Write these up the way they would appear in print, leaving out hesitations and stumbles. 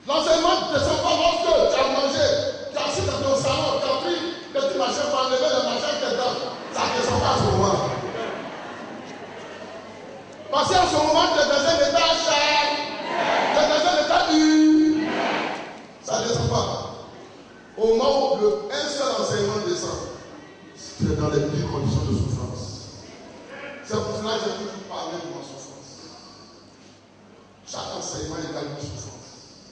L'enseignement ne descend pas lorsque tu as mangé, tu as assis dans ton salon, tu as pris tu es dans les pires conditions de souffrance. C'est pour cela que j'ai toujours parlé de ma souffrance. Chaque enseignement égale une souffrance.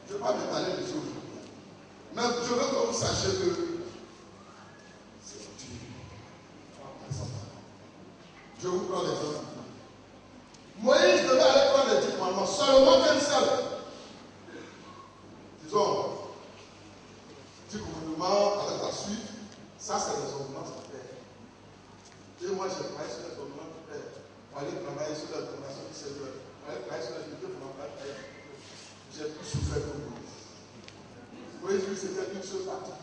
Je ne vais pas m'étaler dessus aujourd'hui. Mais je veux que vous sachiez que c'est utile. Je vous prends l'exemple. Moïse devait aller prendre les 10 commandements, seulement qu'un seul. Disons, 10 commandements avec la suite, ça c'est les ordonnances du Père. Et moi j'ai travaillé sur les ordonnances du Père. On allait travailler sur les ordonnances du Seigneur. On allait travailler sur les deux fondamentales. J'ai plus souffert que Moïse. Moïse, lui, c'était une seule partie.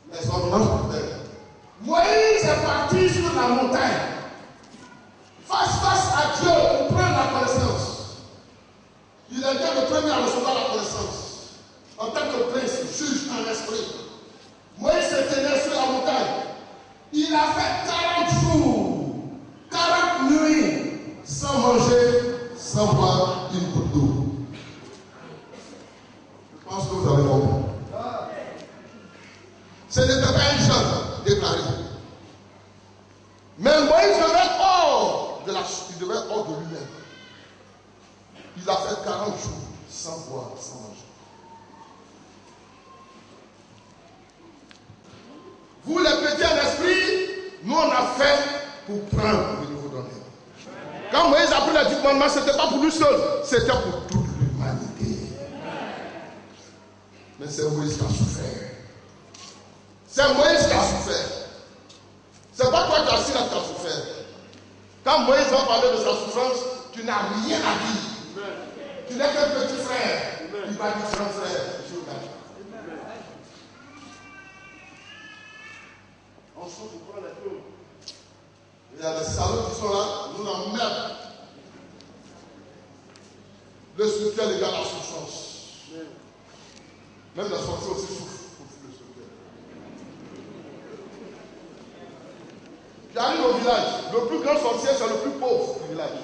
Les ordonnances du Père. Moïse est parti sur la montagne. Face à Dieu pour prendre la connaissance. Il est bien le premier à recevoir la connaissance. En tant que prince, juge en esprit. Moïse se tenait sur la montagne. Il a fait 40 jours, 40 nuits, sans manger, sans boire une goutte d'eau. Je pense que vous avez compris. Ce n'était pas un jeune déclaré. Mais Moïse devait hors de lui-même. Il a fait 40 jours sans boire, sans manger. Vous les petits en esprit, nous on a fait pour prendre le nouveau donné. Quand Moïse a pris les 10 commandements, ce n'était pas pour lui seul, c'était pour toute l'humanité. Mais c'est Moïse qui a souffert. C'est Moïse qui a souffert. C'est pas toi qui as assis là qui as souffert. Quand Moïse va parler de sa souffrance, tu n'as rien à dire. Tu n'es qu'un petit frère. Il va dire grand frère. On souffre pour les choses. Il y a des salauds qui sont là, nous l'emmerdons. Le spirituel égale la souffrance. Même la sortie aussi souffre. J'arrive au village, le plus grand sorcier, c'est le plus pauvre du village.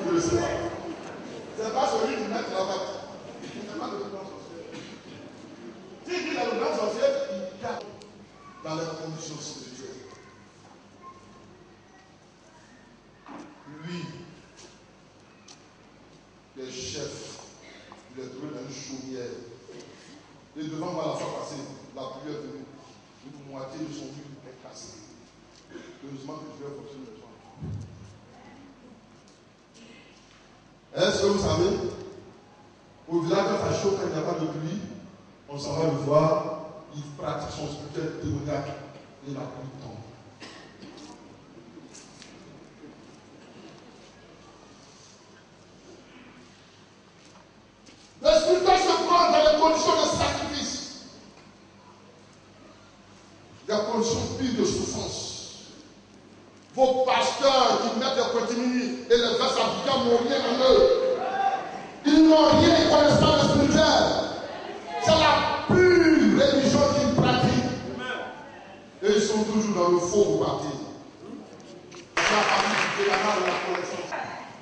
Vous le savez. C'est pas celui qui met la batte. C'est pas le plus grand sorcier. Si il est le grand sorcier, il garde dans les conditions spirituelles. Lui, les chefs, il est trouvé dans une chaumière. Et devant moi, la fois passée, la pluie est venue. Une moitié de son mur est cassée. Heureusement que Dieu a fonctionné le soir. Est-ce que vous savez, au village, quand ça chaud, quand il n'y a pas de pluie, on s'en va le voir, il pratique son spirituel démoniaque et la pluie tombe. Le spirituel se prend dans les conditions de sacrifice. Des conditions pires de souffrance. Vos pasteurs qui mettent des continues et les versent africains n'ont rien en eux. Ils n'ont rien, ils connaissent pas le spirituel. C'est la pure religion qu'ils pratiquent. Et ils sont toujours dans le faux parti. C'est la partie de la main de la connaissance.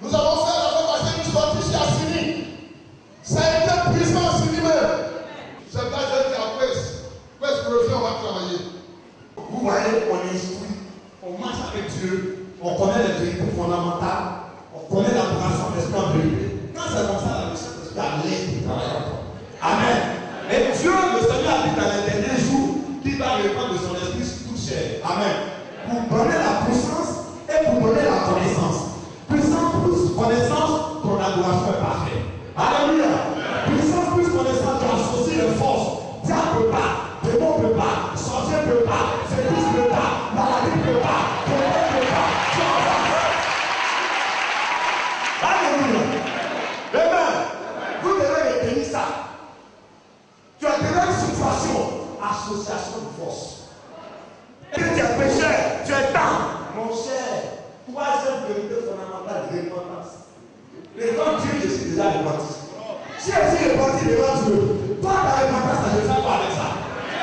Nous avons fait la fois passée une sortie chez Assini. Ça a été puissant à Assini même. C'est là que j'ai dit à West, reviens, on va travailler. Vous voyez, on est instruit, on marche avec Dieu, on connaît les vérités fondamentales, on connaît l'adoration de l'esprit en vérité. Quand c'est comme ça, la mission de l'esprit à l'aise du travail encore. Amen. Et Dieu, le Seigneur, a dit dans les derniers jours qu'il va répandre de son esprit sur toute chair. Amen. Pour donner la puissance et pour donner la connaissance. Puissance plus connaissance, ton adoration est parfaite. Alléluia. Puissance plus connaissance, tu associes les forces. Diable ne peut pas, démon ne peut pas, sorcier ne peut pas, faiblesse ne peut pas, maladie ne peut pas, problème ne peut pas. Alléluia. Amen. Vous devez retenir ça. Tu as déjà une situation, association de force. Et tu es pécheur, tu es dans. Mon cher, troisième vérité fondamentale, repentance. Et quand Dieu, je suis déjà repenti. Si je suis repenti devant Dieu, toi, ta repentance, je ne sais pas avec ça.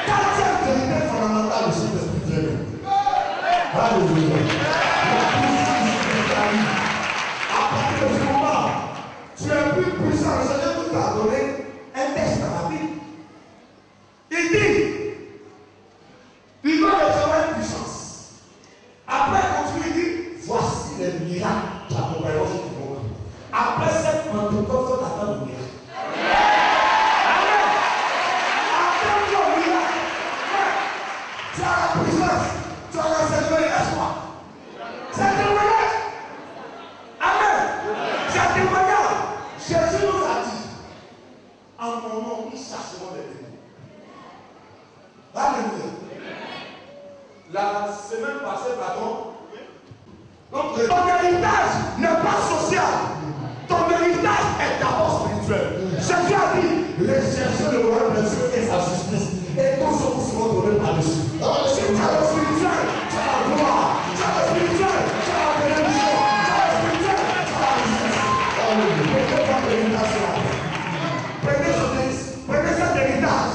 Quatrième vérité fondamentale de cet esprit de Dieu. Alléluia. À partir de ce moment, tu es plus puissant. Le Seigneur nous a donné un texte dans la Bible. Il dit, il doit Alléluia. La semaine passée, pardon. Donc, ton héritage n'est pas social. Ton héritage est d'abord spirituel. Jésus a dit, recherchez le royaume de Dieu et sa justice. Et tout ce qui seront donnés par-dessus. Si tu as le spirituel, tu as la gloire. Tu as le spirituel, tu as la bénédiction. Tu as le spirituel, tu as la justice. Prenez votre héritage sur la terre. Prenez cet héritage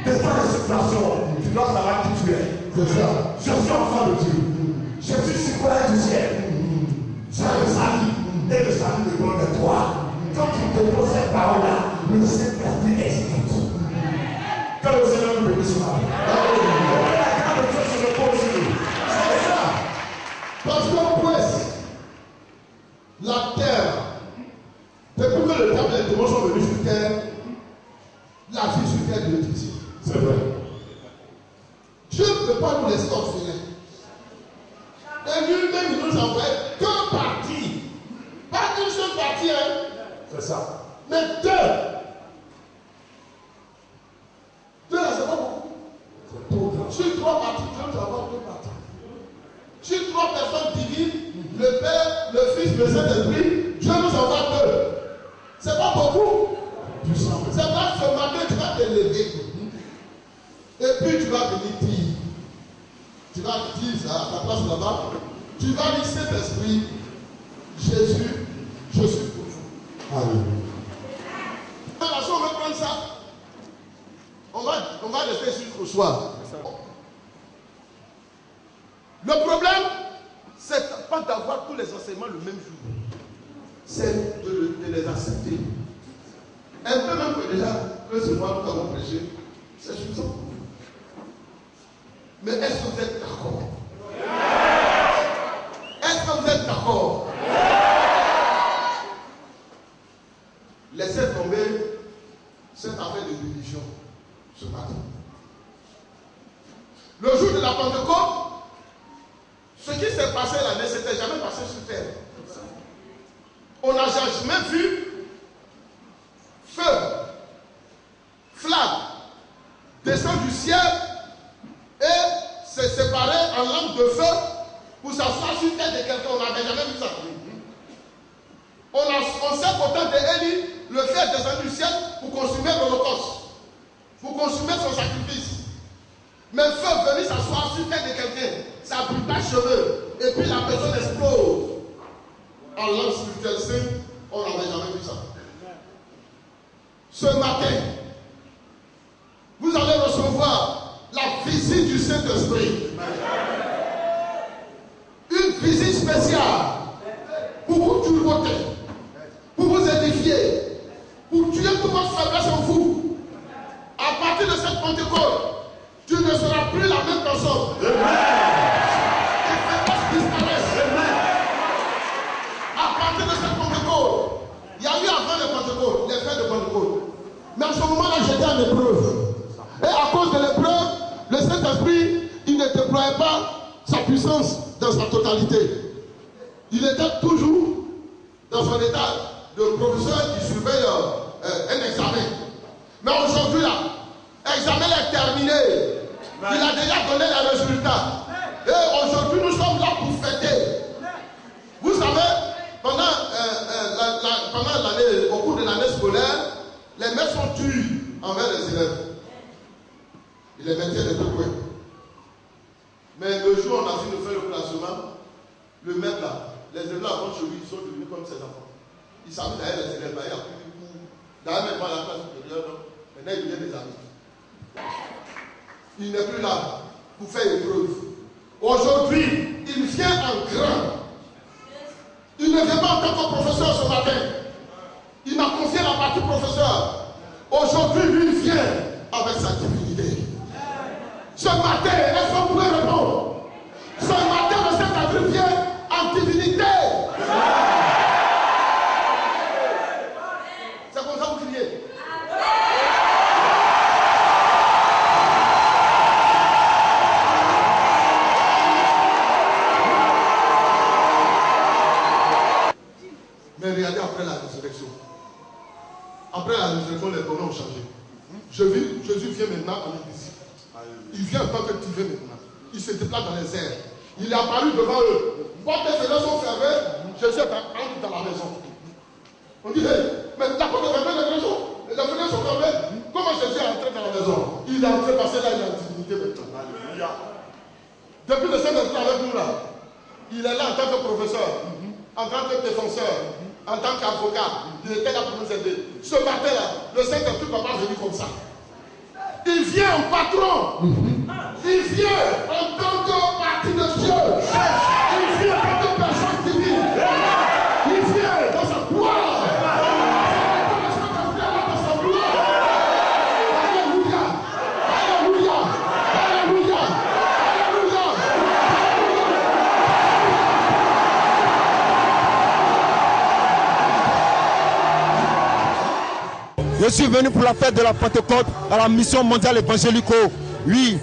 de ta situation. Tu dois savoir qui tu es. C'est ça. Je suis enfant de Dieu. Je suis citoyen du ciel. J'ai le salut. Et le salut dépend de toi. Quand tu déposes cette parole-là, le Saint-Esprit exécute. Que le Seigneur nous bénisse. La grâce de Dieu se repose sur nous. C'est ça. Parce qu'en Ouest, la terre, depuis que le terme des démons sont venus sur terre, la vie sur terre est difficile. C'est vrai. Dieu ne peut pas nous laisser orphelins. Et lui-même, il nous envoie qu'un parti. Pas qu'une seule partie, hein. C'est ça. Mais deux. Deux, là, c'est pas beaucoup. C'est trop grand. Sur trois parties, Dieu nous envoie deux parties. Sur trois personnes divines, le Père, le Fils, le Saint-Esprit, Dieu nous envoie deux. C'est pas beaucoup. C'est pas ce matin, tu vas te lever. Et puis tu vas venir dire. Tu vas dire ça à ta place là-bas. Tu vas dire Saint-Esprit, Jésus, je suis pour vous. Alléluia. Alors, si on veut prendre ça, on va rester jusqu'au soir. Le problème, c'est pas d'avoir tous les enseignements le même jour. C'est de les accepter. Un peu même que déjà, que ce mois nous avons prêché, c'est suffisant. Mais est-ce que vous êtes d'accord? Est-ce que vous êtes d'accord? Laissez tomber cette affaire de religion ce matin. Le jour de la Pentecôte, ce qui s'est passé là ne s'était jamais passé sur terre. On n'a jamais vu feu, flamme, descendre du ciel et se séparer en lampe de feu pour s'asseoir sur la tête de quelqu'un. On n'avait jamais vu ça. On sait qu'au temps d'Élie, le feu est descendu du ciel pour consumer l'Holocauste, pour consumer son sacrifice. Mais le feu venait s'asseoir sur la tête de quelqu'un, ça brûle pas les cheveux, et puis la personne explose. En langue spirituelle sainte, on n'avait jamais vu ça. Ce matin, vous allez recevoir la visite du Saint-Esprit. Une visite spéciale pour vous turboter, pour vous édifier, pour tuer toute votre faiblesse en vous. À partir de cette Pentecôte, tu ne seras plus la même personne. Les faiblesses disparaissent. À partir de cette Pentecôte, il y a eu avant le Pentecôte, les fêtes de Pentecôte. Mais en ce moment-là, j'étais en épreuve. Et à cause de l'épreuve, le Saint-Esprit, il ne déployait pas sa puissance dans sa totalité. Il était toujours dans son état de professeur qui surveille un examen. Mais aujourd'hui, là, l'examen est terminé. Il a déjà donné les résultats. Et aujourd'hui, nous sommes là pour fêter. Vous savez, pendant l'année, au cours de l'année scolaire, les maîtres sont durs envers les élèves. Ils les mettaient les deux coins. Mais le jour où on a fini de faire le classement, le maître là, les élèves avant chez lui, ils sont devenus comme ses enfants. Ils savent d'ailleurs les élèves là, il y a plus de cours. D'ailleurs, même pas la classe supérieure, maintenant ils deviennent des amis. Il n'est plus là pour faire épreuve. Aujourd'hui, il vient en grand. Il ne vient pas en tant que professeur ce matin. Il m'a confié la partie professeur. Aujourd'hui, lui, il vient avec sa divinité. Ce matin, est-ce qu'on pourrait répondre? Ce matin, le Saint-Esprit vient en divinité. C'est comme ça que vous criez. Mais regardez après la résurrection. Après la résurrection, les pronoms ont changé. Jésus vient maintenant en invisible. Il vient en tant que tu veux maintenant. Il se déplace dans les airs. Il est apparu devant eux. Quand les fenêtres sont fermées, Jésus entre dans la maison. On dit, mais la porte est fermée, les fenêtres sont fermées. Comment Jésus est entré dans la maison? Il est entré parce que là, il a une dignité maintenant. Alléluia. Depuis le Saint-Esprit avec nous là, il est là en tant que professeur, en tant que défenseur, en tant qu'avocat. Il était là pour nous aider. Ce matin-là, le Saint-Esprit ne va pas venir comme ça. Il vient en patron. Il vient en tant que parti de Dieu. Il vient en tant que personne divine. Il vient dans sa gloire. Dans sa gloire. Alléluia. Alléluia. Alléluia. Je suis venu pour la fête de la Pentecôte à la mission mondiale évangélico. Oui,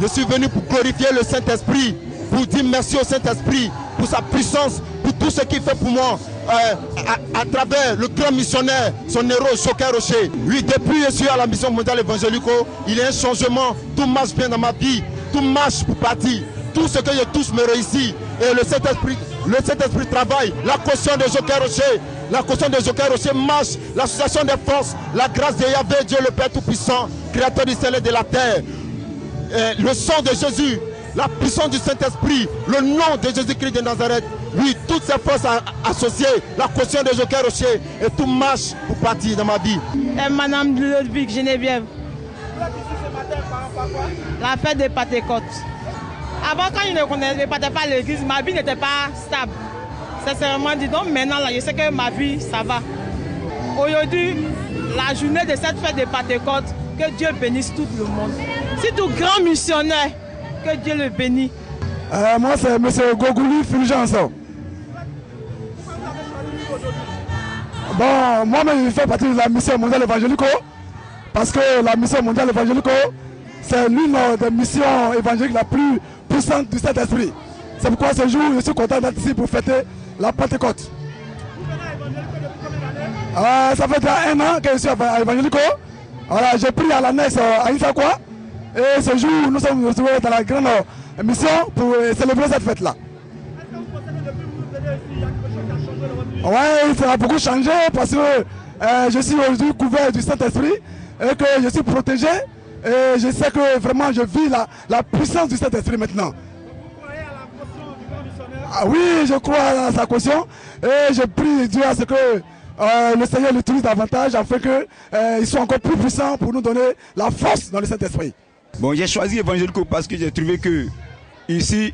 je suis venu pour glorifier le Saint-Esprit, pour dire merci au Saint-Esprit, pour sa puissance, pour tout ce qu'il fait pour moi, à travers le grand missionnaire, son héros Joker Rocher. Oui, depuis que je suis à la mission mondiale évangélico, il y a un changement, tout marche bien dans ma vie, tout marche pour partir, tout ce que je touche me réussit. Et le Saint-Esprit travaille, la caution de Joker Rocher. La caution de Joker Rocher marche, l'association des forces, la grâce de Yahvé, Dieu le Père Tout-Puissant, Créateur du ciel et de la terre. Le sang de Jésus, la puissance du Saint-Esprit, le nom de Jésus-Christ de Nazareth. Oui, toutes ces forces associées, la caution de Joker Rocher, et tout marche pour partir dans ma vie. Et Madame Ludwig Geneviève. La fête des Pentecôtes. Avant, quand je ne connaissais pas l'église, ma vie n'était pas stable. Sincèrement dit donc, maintenant là, je sais que ma vie, ça va. Aujourd'hui, la journée de cette fête de Pentecôte, que Dieu bénisse tout le monde. C'est tout grand missionnaire, que Dieu le bénisse. Moi, c'est M. Gogouli Fulgence. Bon, moi-même, je fais partie de la mission mondiale évangélico, parce que la mission mondiale évangélico, c'est l'une des missions évangéliques la plus puissante du Saint-Esprit. C'est pourquoi ce jour, je suis content d'être ici pour fêter la Pentecôte. Ça fait déjà 1 an que je suis à Evangélico. Voilà, j'ai pris à la NES à Insakwa. Et ce jour, nous sommes retrouvés dans la grande mission pour célébrer cette fête-là. Oui, ça a beaucoup changé parce que je suis aujourd'hui couvert du Saint-Esprit et que je suis protégé. Et je sais que vraiment je vis la puissance du Saint-Esprit maintenant. Ah oui, je crois à sa caution et je prie Dieu à ce que le Seigneur l'utilise davantage afin qu'il soit encore plus puissant pour nous donner la force dans le Saint-Esprit. Bon, j'ai choisi Evangélico parce que j'ai trouvé que ici,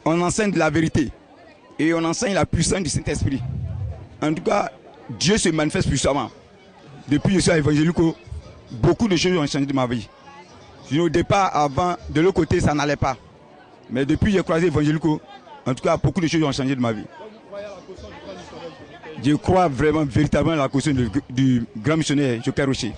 on enseigne de la vérité et on enseigne la puissance du Saint-Esprit. En tout cas, Dieu se manifeste puissamment. Depuis que je suis à Evangélico, beaucoup de choses ont changé de ma vie. Au départ, avant, de l'autre côté, ça n'allait pas. Mais depuis que j'ai croisé Evangélico, en tout cas, beaucoup de choses ont changé de ma vie. Je crois vraiment, véritablement à la caution du grand missionnaire Joker Rocher.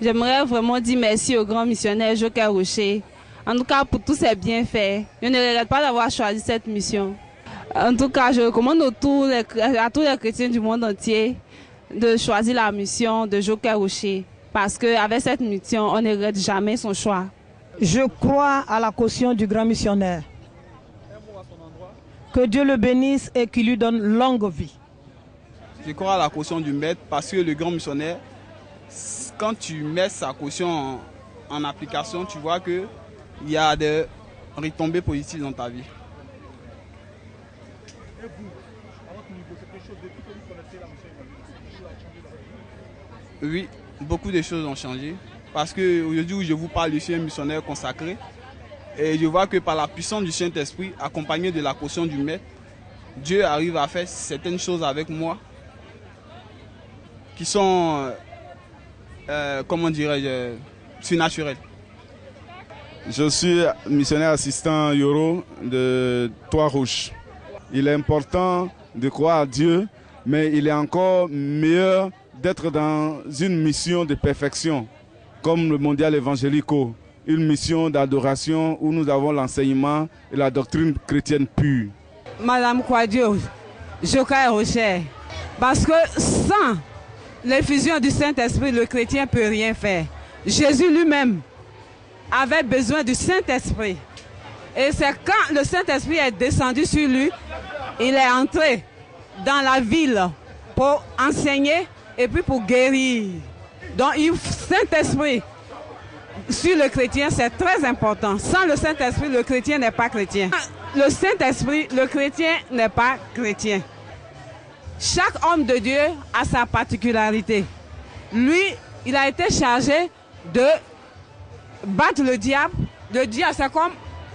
J'aimerais vraiment dire merci au grand missionnaire Joker Rocher. En tout cas, pour tous ses bienfaits. Je ne regrette pas d'avoir choisi cette mission. En tout cas, je recommande à tous les chrétiens du monde entier de choisir la mission de Joker Rocher. Parce qu'avec cette mission, on ne regrette jamais son choix. Je crois à la caution du grand missionnaire. Que Dieu le bénisse et qu'il lui donne longue vie. Je crois à la caution du maître parce que le grand missionnaire, quand tu mets sa caution en application, tu vois qu'il y a des retombées positives dans ta vie. Oui, beaucoup de choses ont changé. Parce qu'aujourd'hui où je vous parle, je suis un missionnaire consacré. Et je vois que par la puissance du Saint-Esprit, accompagné de la caution du Maître, Dieu arrive à faire certaines choses avec moi qui sont, comment dirais-je, surnaturelles. Je suis missionnaire assistant Yoro de Trois-Rouges. Il est important de croire à Dieu, mais il est encore meilleur d'être dans une mission de perfection, comme le mondial évangélico, une mission d'adoration où nous avons l'enseignement et la doctrine chrétienne pure. Madame Kouadio, Joker Rocher, parce que sans l'effusion du Saint-Esprit, le chrétien ne peut rien faire. Jésus lui-même avait besoin du Saint-Esprit. Et c'est quand le Saint-Esprit est descendu sur lui, il est entré dans la ville pour enseigner et puis pour guérir. Donc, le Saint-Esprit sur le chrétien, c'est très important. Sans le Saint-Esprit, le chrétien n'est pas chrétien. Le Saint-Esprit, le chrétien n'est pas chrétien. Chaque homme de Dieu a sa particularité. Lui, il a été chargé de battre le diable. Le diable, c'est comme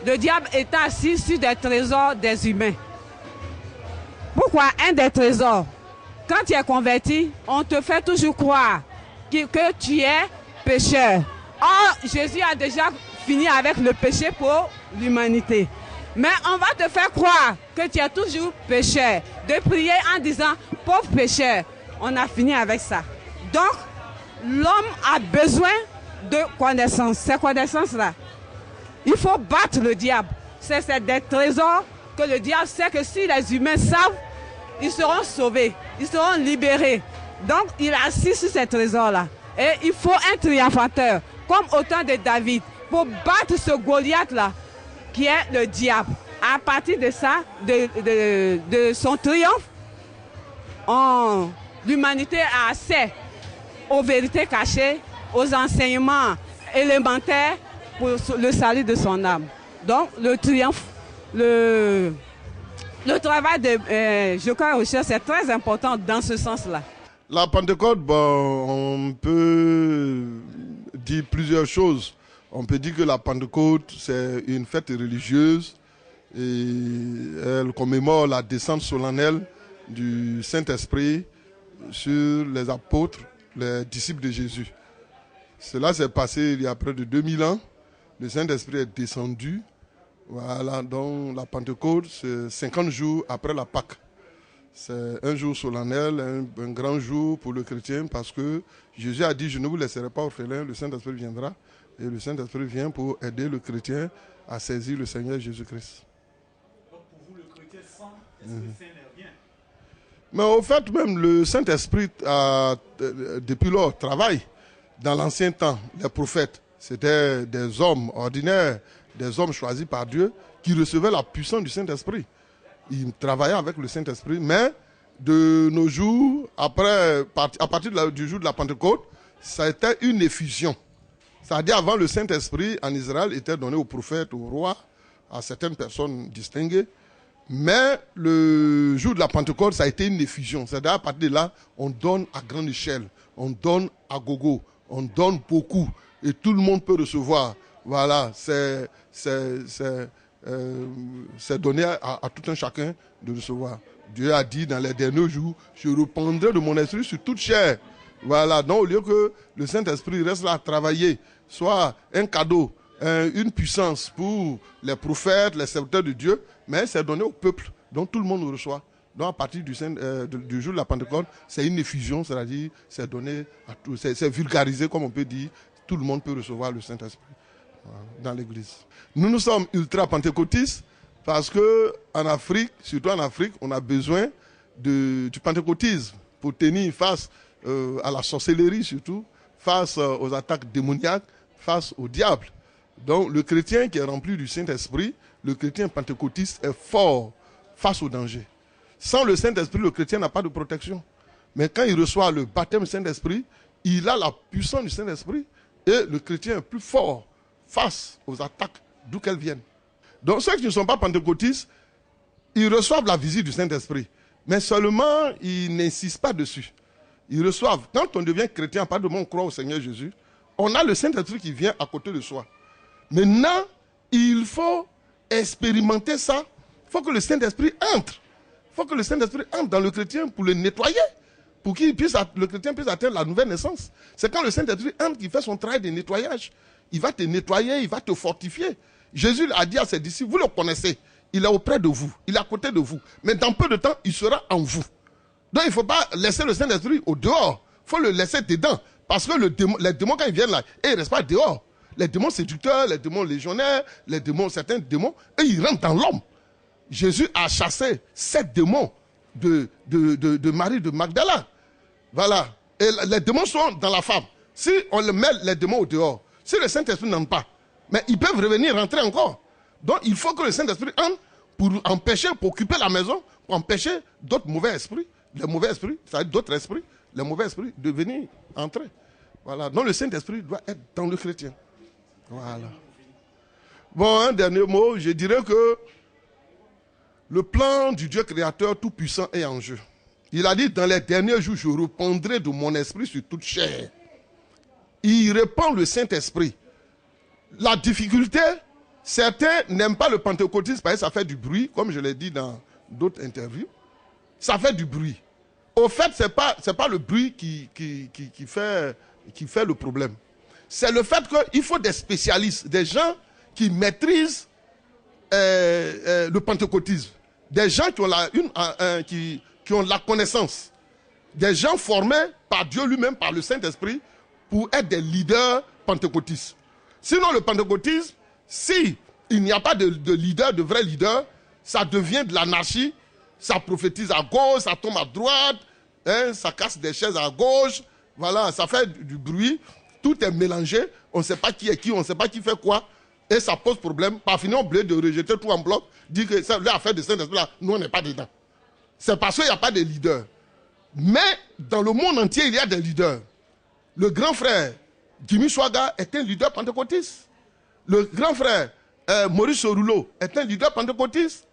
le diable est assis sur des trésors des humains. Pourquoi un des trésors? Quand tu es converti, on te fait toujours croire que tu es pécheur. Or, Jésus a déjà fini avec le péché pour l'humanité. Mais on va te faire croire que tu es toujours pécheur. De prier en disant, pauvre pécheur, on a fini avec ça. Donc, l'homme a besoin de connaissances. Ces connaissances-là, il faut battre le diable. C'est des trésors que le diable sait que si les humains savent, ils seront sauvés, ils seront libérés. Donc, il est assis sur ces trésors-là. Et il faut un triomphateur, comme au temps de David, pour battre ce Goliath-là, qui est le diable. À partir de ça, de son triomphe, l'humanité a accès aux vérités cachées, aux enseignements élémentaires pour le salut de son âme. Donc, le triomphe, le travail de Joker Rocher, c'est très important dans ce sens-là. La Pentecôte, on peut dire plusieurs choses. On peut dire que la Pentecôte, c'est une fête religieuse et elle commémore la descente solennelle du Saint-Esprit sur les apôtres, les disciples de Jésus. Cela s'est passé il y a près de 2000 ans. Le Saint-Esprit est descendu. Voilà, donc la Pentecôte, c'est 50 jours après la Pâque. C'est un jour solennel, un grand jour pour le chrétien parce que Jésus a dit, je ne vous laisserai pas orphelin, le Saint-Esprit viendra. Et le Saint-Esprit vient pour aider le chrétien à saisir le Seigneur Jésus-Christ. Donc pour vous, le chrétien sans Esprit Saint n'est rien. Mais au fait, même le Saint-Esprit, depuis lors, travaille. Dans l'ancien temps, les prophètes, c'était des hommes ordinaires, des hommes choisis par Dieu, qui recevaient la puissance du Saint-Esprit. Ils travaillaient avec le Saint-Esprit, mais de nos jours, à partir du jour de la Pentecôte, ça a été une effusion. C'est-à-dire avant le Saint-Esprit en Israël était donné aux prophètes, aux rois, à certaines personnes distinguées. Mais le jour de la Pentecôte, ça a été une effusion. C'est-à-dire à partir de là, on donne à grande échelle, on donne à gogo, on donne beaucoup et tout le monde peut recevoir. Voilà, c'est donné à tout un chacun de recevoir. Dieu a dit dans les derniers jours, je répandrai de mon esprit sur toute chair. Voilà, donc au lieu que le Saint-Esprit reste là à travailler, soit un cadeau, une puissance pour les prophètes, les serviteurs de Dieu, mais c'est donné au peuple, donc tout le monde reçoit. Donc à partir du jour de la Pentecôte, c'est une effusion, c'est-à-dire c'est donné à tout, c'est vulgarisé comme on peut dire, tout le monde peut recevoir le Saint-Esprit dans l'église. Nous sommes ultra pentecôtistes parce que en Afrique, surtout en Afrique, on a besoin du pentecôtisme pour tenir face à la sorcellerie surtout, face aux attaques démoniaques, face au diable. Donc le chrétien qui est rempli du Saint-Esprit, le chrétien pentecôtiste est fort face au danger. Sans le Saint-Esprit, le chrétien n'a pas de protection. Mais quand il reçoit le baptême Saint-Esprit, il a la puissance du Saint-Esprit et le chrétien est plus fort face aux attaques d'où qu'elles viennent. Donc ceux qui ne sont pas pentecôtistes, ils reçoivent la visite du Saint-Esprit. Mais seulement, ils n'insistent pas dessus. Ils reçoivent. Quand on devient chrétien, pas de on croit au Seigneur Jésus, on a le Saint-Esprit qui vient à côté de soi. Maintenant, il faut expérimenter ça. Il faut que le Saint-Esprit entre. Il faut que le Saint-Esprit entre dans le chrétien pour le nettoyer, pour que le chrétien puisse atteindre la nouvelle naissance. C'est quand le Saint-Esprit entre qu'il fait son travail de nettoyage. Il va te nettoyer, il va te fortifier. Jésus a dit à ses disciples, vous le connaissez, il est auprès de vous, il est à côté de vous. Mais dans peu de temps, il sera en vous. Donc il ne faut pas laisser le Saint-Esprit au dehors, il faut le laisser dedans. Parce que les démons, quand ils viennent là, ils ne restent pas dehors. Les démons séducteurs, les démons légionnaires, certains démons, et ils rentrent dans l'homme. Jésus a chassé 7 démons de Marie de Magdala. Voilà. Et les démons sont dans la femme. Si on met les démons au dehors, si le Saint-Esprit n'entre pas, mais ils peuvent revenir, rentrer encore. Donc il faut que le Saint-Esprit entre pour empêcher, pour occuper la maison, pour empêcher d'autres mauvais esprits, les mauvais esprits, c'est-à-dire d'autres esprits, les mauvais esprits de venir entrer. Voilà. Donc le Saint-Esprit doit être dans le chrétien. Voilà. Bon, un dernier mot, je dirais que le plan du Dieu créateur tout-puissant est en jeu. Il a dit, dans les derniers jours, je répandrai de mon esprit sur toute chair. Il répand le Saint-Esprit. La difficulté, certains n'aiment pas le pentecôtisme parce que ça fait du bruit, comme je l'ai dit dans d'autres interviews. Ça fait du bruit. Au fait, ce n'est pas le bruit qui fait le problème. C'est le fait qu'il faut des spécialistes, des gens qui maîtrisent le pentecôtisme. Des gens qui ont la connaissance. Des gens formés par Dieu lui-même, par le Saint-Esprit, pour être des leaders pentecôtistes. Sinon, le pentecôtisme, si il n'y a pas de leader, de vrai leader, ça devient de l'anarchie, ça prophétise à gauche, ça tombe à droite, hein, ça casse des chaises à gauche, voilà, ça fait du bruit, tout est mélangé, on ne sait pas qui est qui, on ne sait pas qui fait quoi, et ça pose problème. Par finir, on oublie de rejeter tout en bloc, dire que c'est l'affaire de Saint-Esprit, là, nous on n'est pas dedans. C'est parce qu'il n'y a pas de leader. Mais dans le monde entier, il y a des leaders. Le grand frère Jimmy Swaggart est un leader pentecôtiste. Le grand frère Maurice Orulo est un leader pentecôtiste.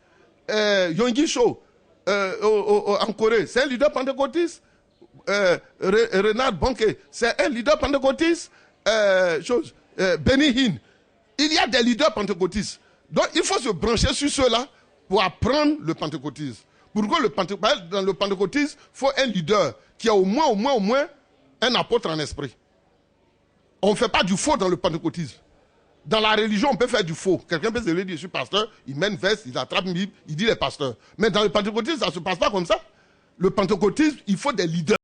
Yonggi Cho en Corée, c'est un leader pentecôtiste. Renard Bonke, c'est un leader pentecôtiste. Benny Hinn. Il y a des leaders pentecôtistes. Donc il faut se brancher sur ceux-là pour apprendre le pentecôtisme. Pourquoi dans le pentecôtisme, il faut un leader qui a au moins un apôtre en esprit. On ne fait pas du faux dans le pentecôtisme. Dans la religion, on peut faire du faux. Quelqu'un peut se dire, je suis pasteur, il met une veste, il attrape une Bible, il dit les pasteurs. Mais dans le pentecôtisme, ça ne se passe pas comme ça. Le pentecôtisme, il faut des leaders.